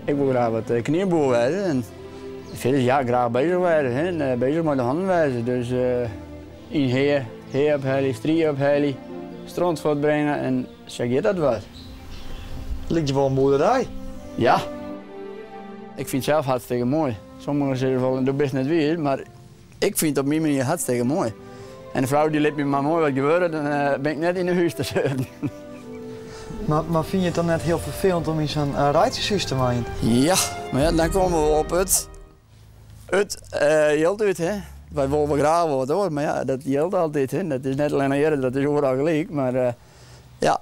Ik wil graag wat knieënboer worden en veel ja, graag bezig worden, hè? Bezig met de handen wijzen. Dus in heer ophalen, strie ophalen, strand voortbrengen en zeg je dat wat. Lijkt je wel een boerderij? Ja, ik vind het zelf hartstikke mooi. Sommigen zeggen wel, dat best net weer, maar ik vind het op mijn manier hartstikke mooi. En de vrouw die liet me maar mooi wat gebeuren, dan ben ik net in de huis te zitten. Maar vind je het dan net heel vervelend om in zo'n rijtjeshuis te wonen? Ja, maar ja, dan komen we op het geld uit, hè. Wij willen wel graag wat hoor, maar ja, dat geldt altijd, hè. Dat is net alleen hier, dat is overal gelijk, maar ja.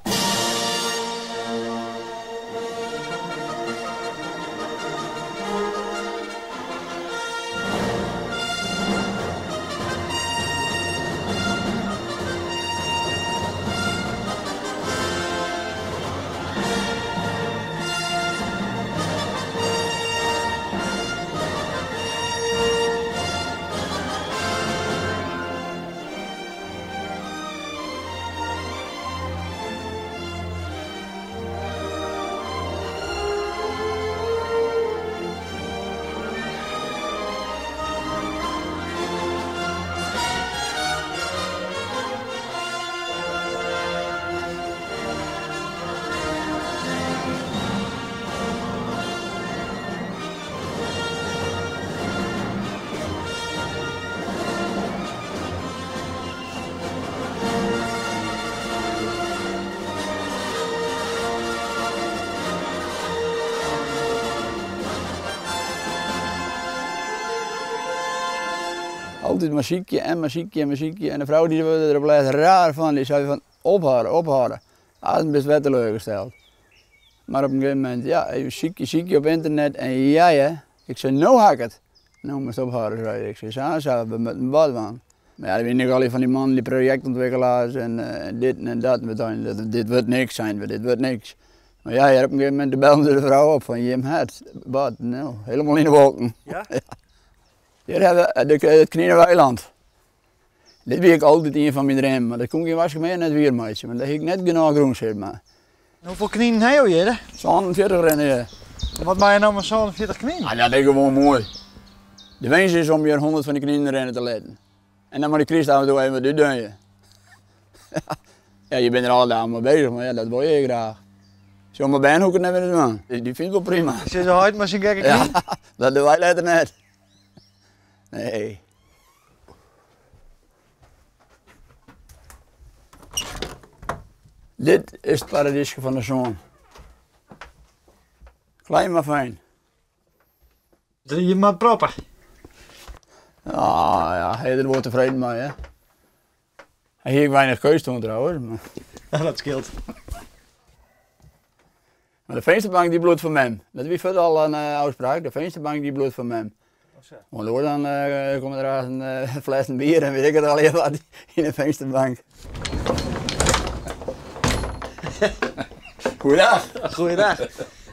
Altijd muziekje en muziekje en muziekje. En de vrouw die er blijft raar van, die zei van ophouden. Dat is best wel teleurgesteld. Maar op een gegeven moment, ja, even ziekje op internet en ja, ik zei, nou ga ik het. Nou moest ophouden, zei ik. Ik zei, zo, we moeten een bad aan. Maar ja, dan weet ik al van die man, die projectontwikkelaars en dit en dat. Dit wordt niks zijn, dit wordt niks. Maar ja, op een gegeven moment belde de vrouw op van, je hebt het bad, nou, helemaal in de wolken. Ja? Hier hebben we het Knieënweiland. Dit ben ik altijd een van mijn dromen, maar dat kon ik waarschijnlijk net weer meisje, maar dat heb ik net genoeg groen zit maar. Hoeveel knieën heb je hier? Zo'n 40 rennen hier. Wat maak je nou met zo'n 40 knieën? Ah, dat is gewoon mooi. De wens is om hier 100 van die knieën rennen te leiden. En dan moet ik Christ af en toe even, dit doe je. Ja, je bent er alle dagen mee bezig, maar ja, dat wil je graag. Zo'n mijn bijnhoeken hebben we het man. Die vindt het wel prima. Ik zit zo hard met zijn gekke knieën? Ja, dat doen wij later net. Nee. Dit is het paradijsje van de zon. Klein maar fijn. Drie je maar proper. Ah ja, hij wordt tevreden mee, hè. Hij heeft weinig keus toen trouwens. Maar... Ja, dat scheelt. Maar de vensterbank die bloedt van mem. Dat is verder al een uitspraak. De vensterbank die bloedt van mem. Want door dan komt er een fles bier en weet ik het al even wat in de vensterbank. Goeiedag. Goeiedag.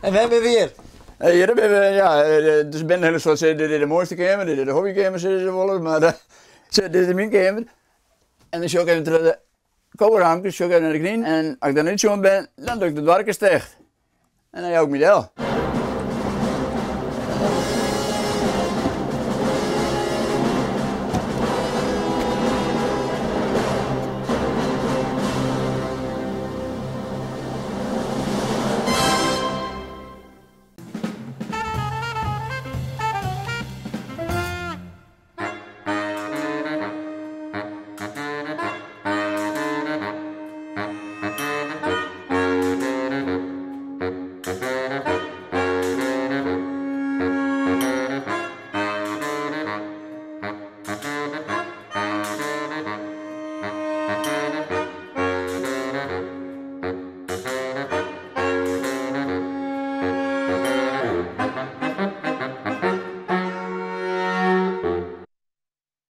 En we hebben weer. Hier hebben we, ja, dus binnen een soort, dit is de mooiste kamer, dit is de hobbykamer, zeggen ze wel, maar dit is mijn kamer. En dan zoek ik even terug de koperhampjes, zoek ik even naar de knie. En als ik dan niet zo ben, dan doe ik de dwarkjes dicht. En dan heb ik mijn deel.